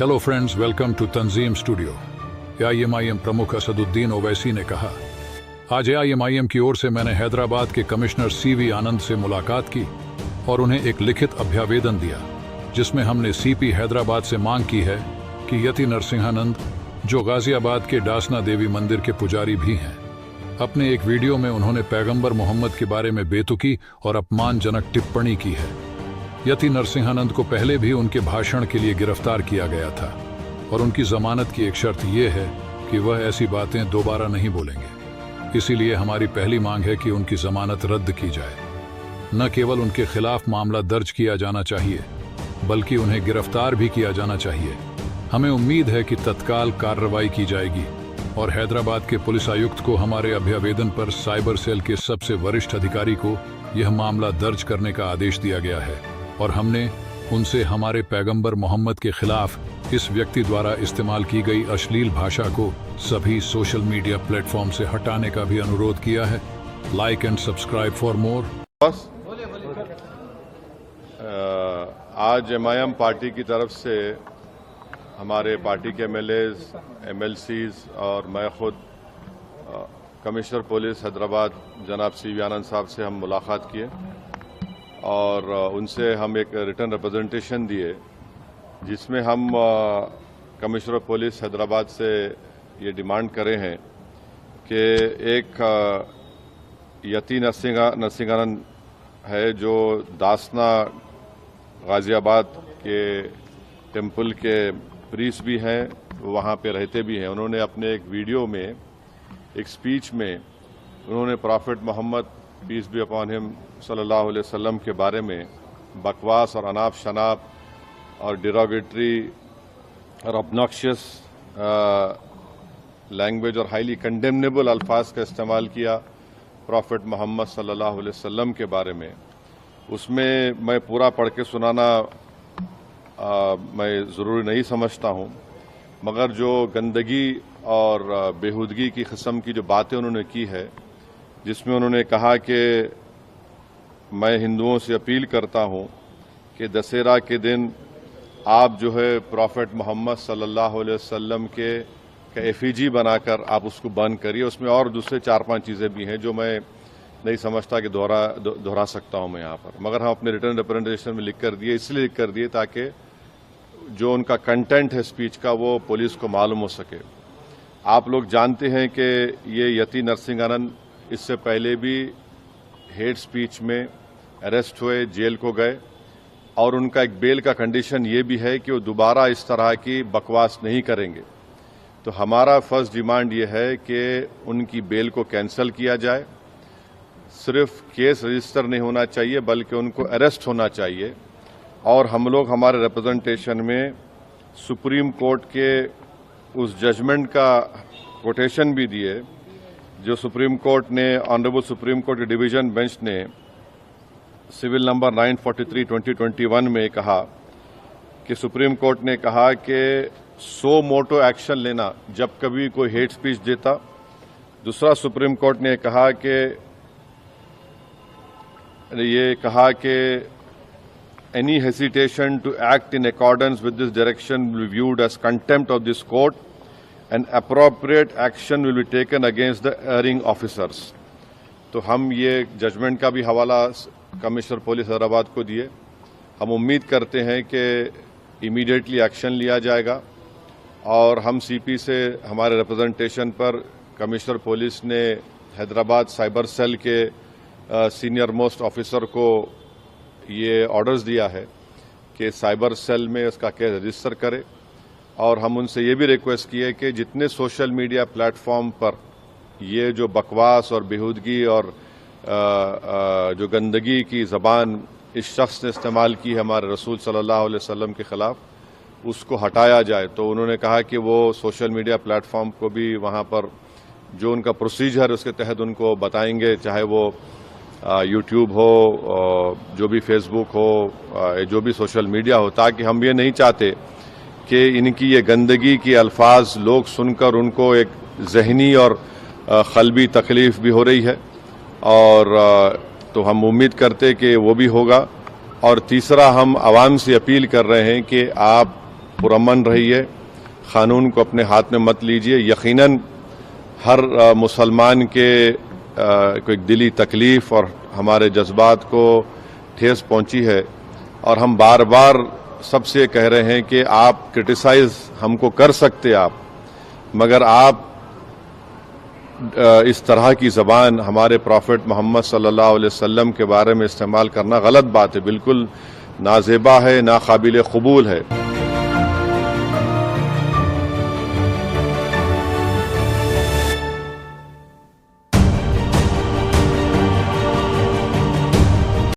Hello friends, welcome to Tanzeem studio. AIMIM प्रमुख असदुद्दीन ओवैसी ने कहा, आज AIMIM की ओर से मैंने हैदराबाद के कमिश्नर CV आनंद से मुलाकात की और उन्हें एक लिखित अभ्यावेदन दिया, जिसमें हमने CP हैदराबाद से मांग की है कि यति नरसिंहानंद, जो गाजियाबाद के डासना देवी मंदिर के पुजारी भी हैं, अपने एक वीडियो में उन्होंने पैगंबर मोहम्मद के बारे में बेतुकी और अपमानजनक टिप्पणी की है। यति नरसिंहानंद को पहले भी उनके भाषण के लिए गिरफ्तार किया गया था और उनकी जमानत की एक शर्त यह है कि वह ऐसी बातें दोबारा नहीं बोलेंगे। इसीलिए हमारी पहली मांग है कि उनकी जमानत रद्द की जाए। न केवल उनके खिलाफ मामला दर्ज किया जाना चाहिए, बल्कि उन्हें गिरफ्तार भी किया जाना चाहिए। हमें उम्मीद है कि तत्काल कार्रवाई की जाएगी और हैदराबाद के पुलिस आयुक्त को हमारे अभ्यावेदन पर साइबर सेल के सबसे वरिष्ठ अधिकारी को यह मामला दर्ज करने का आदेश दिया गया है और हमने उनसे हमारे पैगंबर मोहम्मद के खिलाफ इस व्यक्ति द्वारा इस्तेमाल की गई अश्लील भाषा को सभी सोशल मीडिया प्लेटफॉर्म से हटाने का भी अनुरोध किया है। Like and subscribe for more. आज MIM पार्टी की तरफ से हमारे पार्टी के MLAs, MLCs और मैं खुद कमिश्नर पुलिस हैदराबाद जनाब CV आनंद साहब से हम मुलाकात किए और उनसे हम एक रिटर्न रिप्रेजेंटेशन दिए, जिसमें हम कमिश्नर पुलिस हैदराबाद से ये डिमांड करे हैं कि एक यति नरसिंहानंद है जो दासना गाजियाबाद के टेम्पल के प्रीस्ट भी हैं, वहाँ पे रहते भी हैं। उन्होंने अपने एक वीडियो में, एक स्पीच में उन्होंने prophet Muhammad peace be upon him सल्लल्लाहु अलैहि वसल्लम के बारे में बकवास और अनाप शनाप और डिरोगेटरी और ऑब्नॉक्शियस लैंग्वेज और हाईली कंडेमनेबल अल्फाज का इस्तेमाल किया प्रॉफिट मोहम्मद सल्लल्लाहु अलैहि वसल्लम के बारे में। उसमें मैं पूरा पढ़ के सुनाना मैं ज़रूरी नहीं समझता हूँ, मगर जो गंदगी और बेहूदगी की किस्म की जो बातें उन्होंने की है, जिसमें उन्होंने कहा कि मैं हिंदुओं से अपील करता हूं कि दशहरा के दिन आप जो है प्रॉफिट मोहम्मद सल्लल्लाहु अलैहि वसल्लम के एफिजी बनाकर आप उसको बर्न करिए। उसमें और दूसरे 4-5 चीज़ें भी हैं जो मैं नहीं समझता कि दोहरा सकता हूं मैं यहाँ पर, मगर हम अपने रिटर्न रिप्रेजेंटेशन में लिख कर दिए, इसलिए लिख कर दिए ताकि जो उनका कंटेंट है स्पीच का वो पुलिस को मालूम हो सके। आप लोग जानते हैं कि ये यति नरसिंहानंद इससे पहले भी हेट स्पीच में अरेस्ट हुए, जेल को गए और उनका एक बेल का कंडीशन ये भी है कि वो दोबारा इस तरह की बकवास नहीं करेंगे। तो हमारा फर्स्ट डिमांड ये है कि उनकी बेल को कैंसिल किया जाए। सिर्फ केस रजिस्टर नहीं होना चाहिए बल्कि उनको अरेस्ट होना चाहिए। और हम लोग हमारे रिप्रेजेंटेशन में सुप्रीम कोर्ट के उस जजमेंट का कोटेशन भी दिए जो सुप्रीम कोर्ट ने, ऑनरेबल सुप्रीम कोर्ट के डिवीजन बेंच ने सिविल नंबर 943/2021 में कहा कि सुप्रीम कोर्ट ने कहा कि सो मोटो एक्शन लेना जब कभी कोई हेट स्पीच देता। दूसरा, सुप्रीम कोर्ट ने कहा कि any hesitation to act in accordance with this direction will be viewed as contempt of this court and appropriate action will be taken against the erring officers। तो हम ये judgement का भी हवाला कमिश्नर पुलिस हैदराबाद को दिए। हम उम्मीद करते हैं कि इमीडिएटली एक्शन लिया जाएगा और हम CP से हमारे रिप्रेजेंटेशन पर कमिश्नर पुलिस ने हैदराबाद साइबर सेल के सीनियर मोस्ट ऑफिसर को ये ऑर्डर्स दिया है कि साइबर सेल में उसका केस रजिस्टर करे। और हम उनसे ये भी रिक्वेस्ट की है कि जितने सोशल मीडिया प्लेटफॉर्म पर ये जो बकवास और बेहूदगी और जो गंदगी की ज़बान इस शख्स ने इस्तेमाल की है हमारे रसूल सल्लल्लाहु अलैहि वसल्लम के ख़िलाफ़, उसको हटाया जाए। तो उन्होंने कहा कि वो सोशल मीडिया प्लेटफॉर्म को भी वहाँ पर जो उनका प्रोसीजर है उसके तहत उनको बताएंगे, चाहे वो यूट्यूब हो, जो भी फेसबुक हो, जो भी सोशल मीडिया हो, ताकि हम ये नहीं चाहते कि इनकी ये गंदगी की अल्फाज लोग सुनकर उनको एक जहनी और क़ल्बी तकलीफ़ भी हो रही है। और तो हम उम्मीद करते कि वो भी होगा। और तीसरा, हम आवाम से अपील कर रहे हैं कि आप पुरअमन रहिए, कानून को अपने हाथ में मत लीजिए। यकीनन हर मुसलमान के कोई दिली तकलीफ और हमारे जज्बात को ठेस पहुंची है, और हम बार बार सबसे कह रहे हैं कि आप क्रिटिसाइज हमको कर सकते आप, मगर आप इस तरह की ज़बान हमारे प्रॉफिट मोहम्मद सल्लल्लाहु अलैहि वसल्लम के बारे में इस्तेमाल करना गलत बात है, बिल्कुल नाजेबा है, नाकाबिल कबूल है।